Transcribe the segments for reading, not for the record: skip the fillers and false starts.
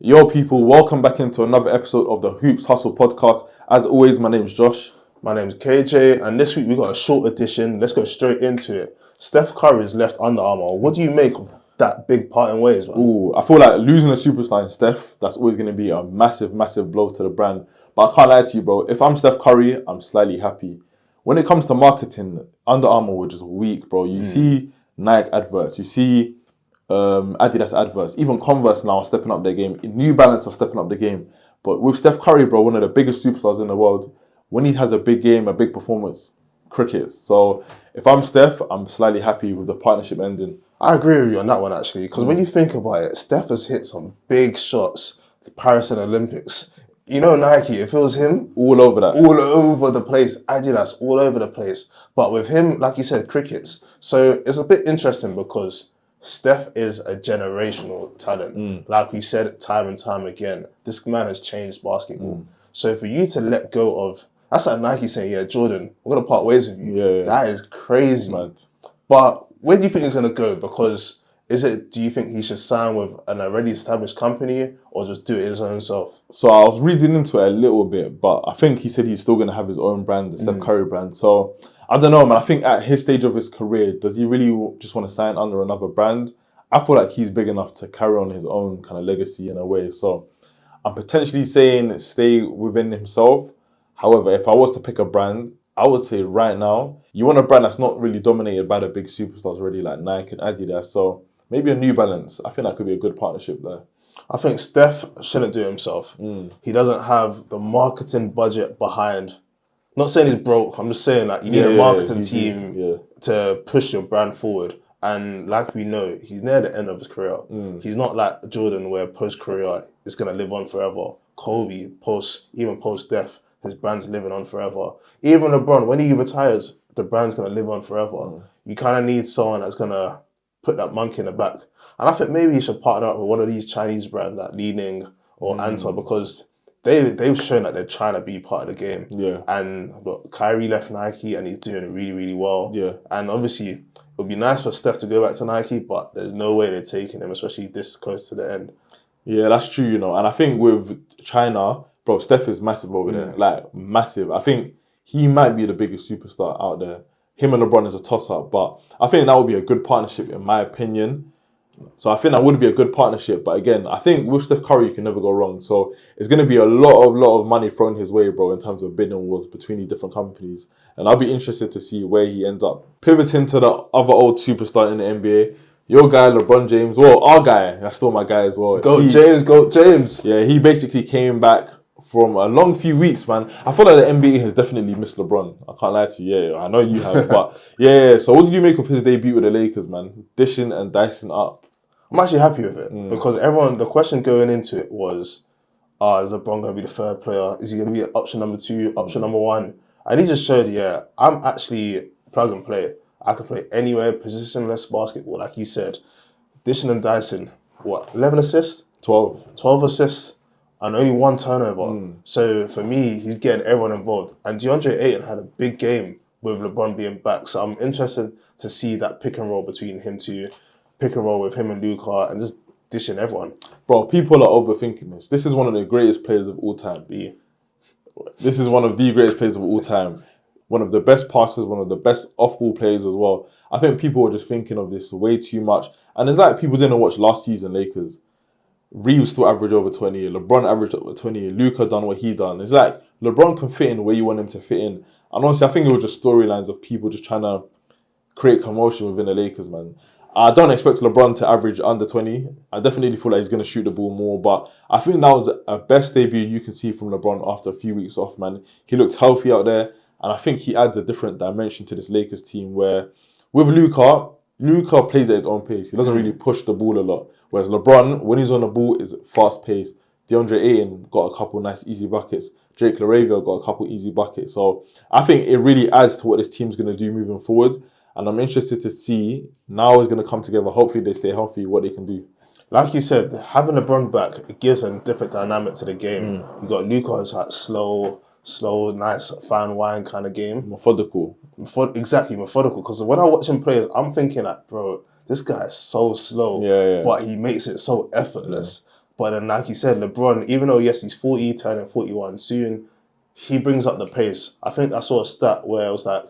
Yo, people, welcome back into another episode of the Hoops Hustle podcast. As always, my name is Josh. My name is KJ, and this week we got a short edition. Let's go straight into it. Steph Curry's left Under Armour. What do you make of that big parting ways, man? Ooh, I feel like losing a superstar in Steph, that's always going to be a massive, massive blow to the brand. But I can't lie to you, bro. If I'm Steph Curry, I'm slightly happy. When it comes to marketing, Under Armour were just weak, bro. You see Nike adverts, you see Adidas adverts, even Converse now are stepping up their game. New Balance are stepping up the game. But with Steph Curry, bro, one of the biggest superstars in the world, when he has a big game, a big performance, crickets. So if I'm Steph, I'm slightly happy with the partnership ending. I agree with you on that one, actually, because when you think about it, Steph has hit some big shots, the Paris and Olympics. You know Nike, if it was him, All over that. all over the place. Adidas, all over the place. But with him, like you said, crickets. So it's a bit interesting because Steph is a generational talent. Like we said time and time again, this man has changed basketball. So for you to let go of, that's like Nike saying, yeah, Jordan, we're going to part ways with you. Yeah. That is crazy. Mad. But where do you think he's going to go? Because do you think he should sign with an already established company or just do it his own self? So I was reading into it a little bit, but I think he said he's still going to have his own brand, the Steph Curry brand. So I don't know, man. I think at his stage of his career, does he really just want to sign under another brand? I feel like he's big enough to carry on his own kind of legacy in a way. So I'm potentially saying stay within himself. However, if I was to pick a brand, I would say right now, you want a brand that's not really dominated by the big superstars already like Nike and Adidas. So maybe a New Balance. I think that could be a good partnership there. I think Steph shouldn't do it himself. He doesn't have the marketing budget behind. Not saying he's broke. I'm just saying like you need a marketing team to push your brand forward. And like we know, he's near the end of his career. He's not like Jordan where post-career it's going to live on forever. Kobe, even post-death, his brand's living on forever. Even LeBron, when he retires, the brand's going to live on forever. You kind of need someone that's going to put that monkey in the back. And I think maybe he should partner up with one of these Chinese brands like Li Ning or Anta because they've shown that they're trying to be part of the game. Yeah. And look, Kyrie left Nike and he's doing really, really well. Yeah. And obviously, it would be nice for Steph to go back to Nike, but there's no way they're taking him, especially this close to the end. Yeah, that's true, And I think with China, bro, Steph is massive over there. Like, massive. I think he might be the biggest superstar out there. Him and LeBron is a toss-up, but I think that would be a good partnership in my opinion. So I think that would be a good partnership. But again, I think with Steph Curry, you can never go wrong. So it's going to be a lot of money thrown his way, bro, in terms of bidding wars between these different companies. And I'll be interested to see where he ends up. Pivoting to the other old superstar in the NBA, your guy, LeBron James. Well, our guy, that's still my guy as well. Go James. Yeah, he basically came back from a long few weeks, man. I feel like the NBA has definitely missed LeBron. I can't lie to you. Yeah, I know you have. But yeah, so what did you make of his debut with the Lakers, man? Dishing and dicing up. I'm actually happy with it because the question going into it was, is LeBron going to be the third player? Is he going to be option number 2, option number 1? And he just showed, I'm actually plug and play. I can play anywhere, positionless basketball, like he said. Dishing and dicing, 11 assists? 12. 12 assists and only 1 turnover. So for me, he's getting everyone involved. And DeAndre Ayton had a big game with LeBron being back. So I'm interested to see that pick and roll between him two. Pick and roll with him and Luka and just dishing everyone. Bro, people are overthinking this. This is one of the greatest players of all time. Yeah. This is one of the greatest players of all time. One of the best passers, one of the best off-ball players as well. I think people were just thinking of this way too much. And it's like people didn't watch last season Lakers. Reeves still averaged over 20. LeBron averaged over 20. Luka done what he done. It's like LeBron can fit in where you want him to fit in. And honestly, I think it was just storylines of people just trying to create commotion within the Lakers, man. I don't expect LeBron to average under 20. I definitely feel like he's going to shoot the ball more. But I think that was a best debut you can see from LeBron after a few weeks off, man. He looked healthy out there. And I think he adds a different dimension to this Lakers team where with Luka plays at his own pace. He doesn't really push the ball a lot. Whereas LeBron, when he's on the ball, is fast-paced. DeAndre Ayton got a couple nice easy buckets. Jake LaRavia got a couple easy buckets. So I think it really adds to what this team's going to do moving forward. And I'm interested to see now it's going to come together. Hopefully they stay healthy, what they can do. Like you said, having LeBron back, it gives a different dynamic to the game. You got Luka who's like slow, nice, fine wine kind of game. Methodical. Exactly, methodical. Because when I watch him play, I'm thinking like, bro, this guy is so slow, but he makes it so effortless. But then, like you said, LeBron, even though, yes, he's 40, turning 41 soon, he brings up the pace. I think I saw a stat where it was like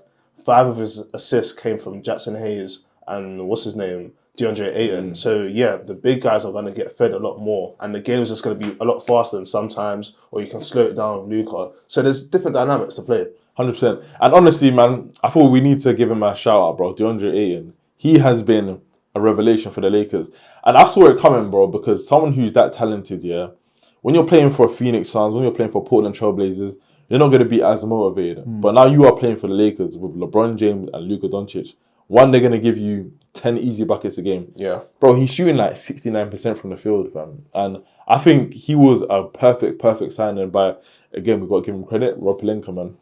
5 of his assists came from Jackson Hayes and what's his name? DeAndre Ayton. So, yeah, the big guys are going to get fed a lot more. And the game's just going to be a lot faster than sometimes, or you can slow it down with Luka. So there's different dynamics to play. 100%. And honestly, man, I thought we need to give him a shout out, bro. DeAndre Ayton. He has been a revelation for the Lakers. And I saw it coming, bro, because someone who's that talented, yeah, when you're playing for Phoenix Suns, when you're playing for Portland Trailblazers, you're not going to be as motivated. But now you are playing for the Lakers with LeBron James and Luka Doncic. One, they're going to give you 10 easy buckets a game. Yeah. Bro, he's shooting like 69% from the field, fam. And I think he was a perfect signing by, again, we've got to give him credit, Rob Pelinka, man.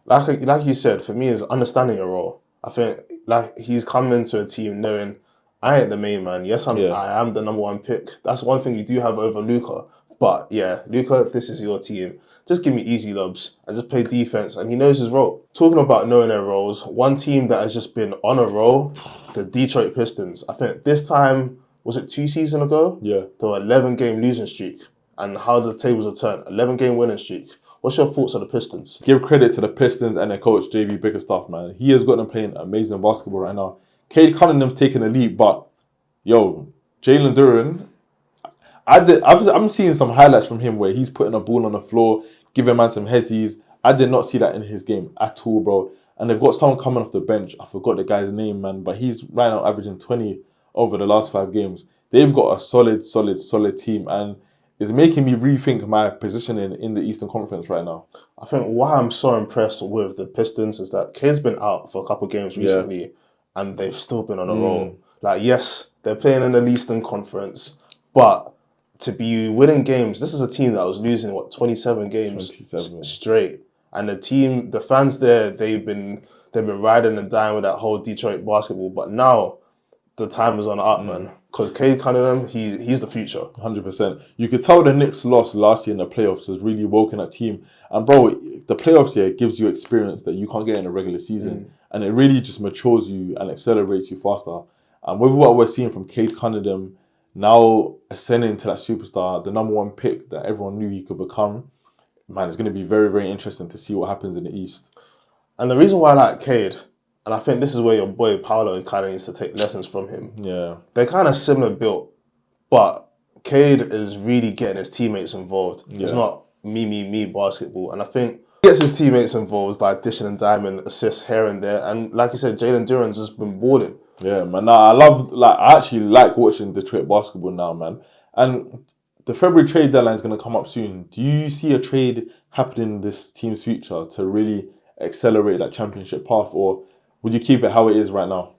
Like you said, for me, is understanding your role. I think like he's coming into a team knowing I ain't the main man. Yes, I am the number 1 pick. That's one thing you do have over Luka. But yeah, Luka, this is your team. Just give me easy lobs and just play defense. And he knows his role. Talking about knowing their roles, one team that has just been on a roll, the Detroit Pistons. I think this time, was it 2 seasons ago? Yeah. There were 11-game losing streak. And how the tables are turned. 11-game winning streak. What's your thoughts on the Pistons? Give credit to the Pistons and their coach, JB Bickerstaff, man. He has got them playing amazing basketball right now. Cade Cunningham's taking a leap, but, yo, Jalen Duran, I'm seeing some highlights from him where he's putting a ball on the floor, giving man some headies. I did not see that in his game at all, bro. And they've got someone coming off the bench. I forgot the guy's name, man, but he's right now averaging 20 over the last 5 games. They've got a solid team, and it's making me rethink my positioning in the Eastern Conference right now. I think why I'm so impressed with the Pistons is that Cade's been out for a couple of games recently, and they've still been on a roll. Like, yes, they're playing in the Eastern Conference, but to be winning games, this is a team that was losing, 27 games straight. And the fans there, they've been riding and dying with that whole Detroit basketball, but now the time is on the up, man. Because Cade Cunningham, he's the future. 100%. You could tell the Knicks lost last year in the playoffs has really woken that team. And bro, the playoffs here gives you experience that you can't get in a regular season. And it really just matures you and accelerates you faster. And with what we're seeing from Cade Cunningham, now ascending to that superstar, the number 1 pick that everyone knew he could become, man, it's going to be very interesting to see what happens in the East. And the reason why I like Cade, and I think this is where your boy Paolo kind of needs to take lessons from him. Yeah. They're kind of similar built, but Cade is really getting his teammates involved. Yeah. It's not me basketball. And I think he gets his teammates involved by dishing and diming assists here and there. And like you said, Jalen Duran's just been balling. Yeah, man. Nah, I actually like watching Detroit basketball now, man. And the February trade deadline is going to come up soon. Do you see a trade happening in this team's future to really accelerate that championship path, or would you keep it how it is right now?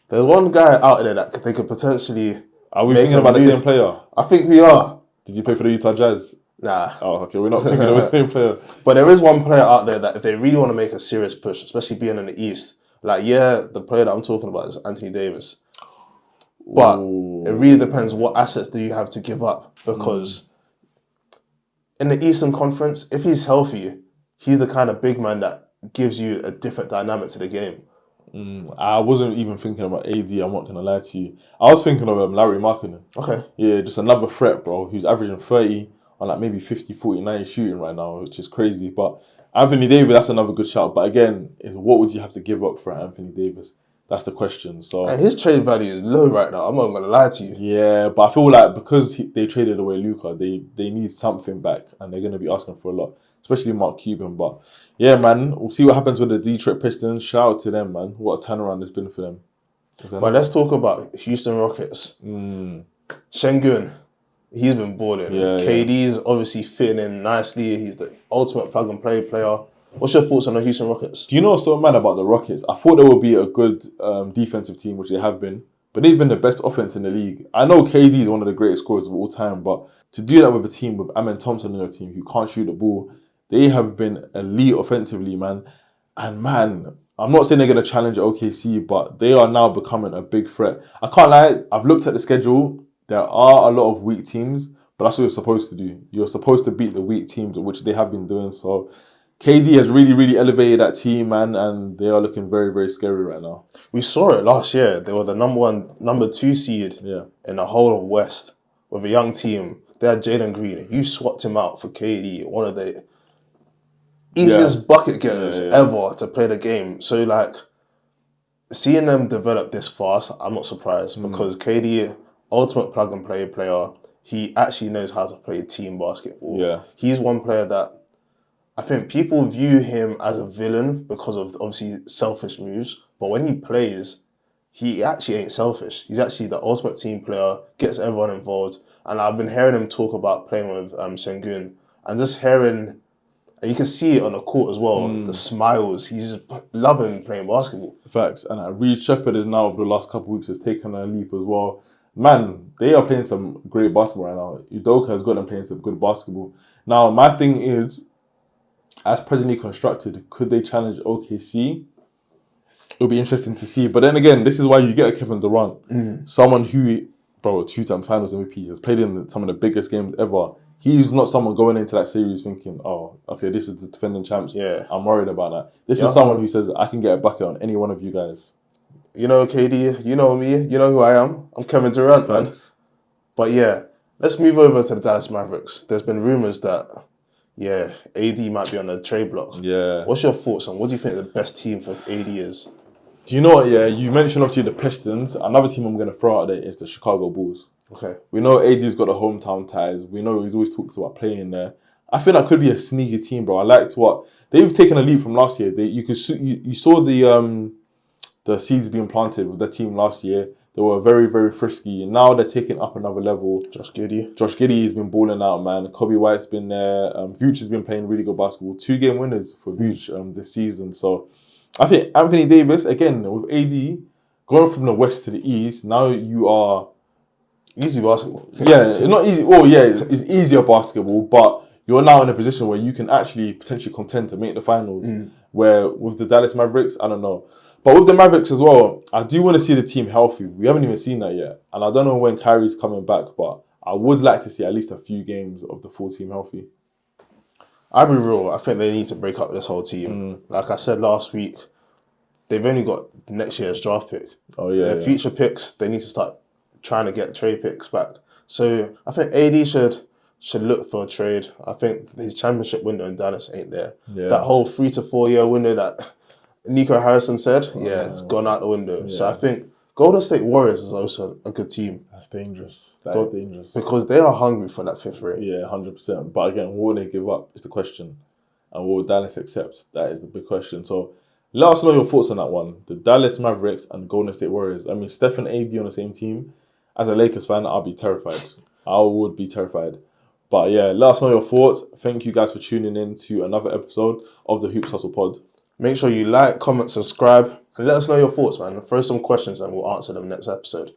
There's one guy out there that they could potentially... Are we thinking about the same player? I think we are. Did you play for the Utah Jazz? Nah. Oh, okay. We're not thinking of the same player. But there is one player out there that if they really want to make a serious push, especially being in the East, like, yeah, the player that I'm talking about is Anthony Davis. But it really depends what assets do you have to give up, because in the Eastern Conference, if he's healthy, he's the kind of big man that gives you a different dynamic to the game. I wasn't even thinking about AD, I'm not going to lie to you. I was thinking of Larry Markkinen. Okay. Yeah, just another threat, bro, who's averaging 30 on like maybe 50, 40, 90 shooting right now, which is crazy. But Anthony Davis, that's another good shout. But again, what would you have to give up for Anthony Davis? That's the question. So and his trade value is low right now. I'm not going to lie to you. Yeah, but I feel like because they traded away Luka, they need something back, and they're going to be asking for a lot, especially Mark Cuban. But yeah, man, we'll see what happens with the Detroit Pistons. Shout out to them, man. What a turnaround it's been for them. But let's talk about Houston Rockets. Sengun, he's been balling. Yeah, KD's obviously fitting in nicely. He's the ultimate plug-and-play player. What's your thoughts on the Houston Rockets? Do you know what's so mad about the Rockets? I thought they would be a good defensive team, which they have been, but they've been the best offense in the league. I know KD is one of the greatest scorers of all time, but to do that with a team with Amen Thompson in your team who can't shoot the ball, they have been elite offensively, man. And man, I'm not saying they're going to challenge OKC, but they are now becoming a big threat. I can't lie, I've looked at the schedule. There are a lot of weak teams, but that's what you're supposed to do. You're supposed to beat the weak teams, which they have been doing. So KD has really elevated that team, man, and they are looking very scary right now. We saw it last year. They were the number 2 seed in the whole of West with a young team. they had Jalen Green. You swapped him out for KD, one of the easiest bucket getters ever to play the game. So, like, seeing them develop this fast, I'm not surprised because KD, ultimate plug-and-play player, he actually knows how to play team basketball. Yeah. He's one player that I think people view him as a villain because of, obviously, selfish moves. But when he plays, he actually ain't selfish. He's actually the ultimate team player, gets everyone involved. And I've been hearing him talk about playing with Sengun. And just hearing, and you can see it on the court as well, the smiles. He's just loving playing basketball. Facts. And Reed Shepherd is now, over the last couple of weeks, has taken a leap as well. Man, they are playing some great basketball right now. Udoka has got them playing some good basketball. Now, my thing is, as presently constructed, could they challenge OKC? It'll be interesting to see. But then again, this is why you get a Kevin Durant. Someone who, bro, 2-time finals MVP, has played in some of the biggest games ever. He's not someone going into that series thinking, oh, okay, this is the defending champs. Yeah. I'm worried about that. This is someone who says, I can get a bucket on any one of you guys. You know, KD, you know me, you know who I am. I'm Kevin Durant, man. But yeah, let's move over to the Dallas Mavericks. There's been rumours that, AD might be on the trade block. Yeah. What's your thoughts on what do you think the best team for AD is? Do you know what, you mentioned obviously the Pistons. Another team I'm going to throw out there is the Chicago Bulls. Okay. We know AD's got the hometown ties. We know he's always talked about playing there. I feel that could be a sneaky team, bro. I liked what... They've taken a leap from last year. You saw the seeds being planted with the team last year. They were very, very frisky. Now they're taking up another level. Josh Giddey has been balling out, man. Kobe White's been there. Vooch has been playing really good basketball. 2-game winners for Vooch this season. So I think Anthony Davis, again, with AD, going from the west to the east, now you are... Easy basketball. Not easy. Oh, yeah, it's easier basketball, but you're now in a position where you can actually potentially contend to make the finals. Where with the Dallas Mavericks, I don't know. But with the Mavericks as well, I do want to see the team healthy. We haven't even seen that yet. And I don't know when Kyrie's coming back, but I would like to see at least a few games of the full team healthy. I'll be real. I think they need to break up this whole team. Like I said last week, they've only got next year's draft pick. Oh, yeah. Their future picks, they need to start trying to get trade picks back. So I think AD should look for a trade. I think his championship window in Dallas ain't there. Yeah. That whole 3 to 4 year window that Nico Harrison said, it's gone out the window. Yeah. So I think Golden State Warriors is also a good team. That's dangerous. That is dangerous. Because they are hungry for that 5th ring. Yeah, 100%. But again, what will they give up is the question. And will Dallas accept? That is the big question. So let us know your thoughts on that one. The Dallas Mavericks and Golden State Warriors. I mean, Steph and AD on the same team. As a Lakers fan, I'll be terrified. I would be terrified. But yeah, let us know your thoughts. Thank you guys for tuning in to another episode of the Hoops Hustle Pod. Make sure you like, comment, subscribe, and let us know your thoughts, man. Throw some questions and we'll answer them next episode.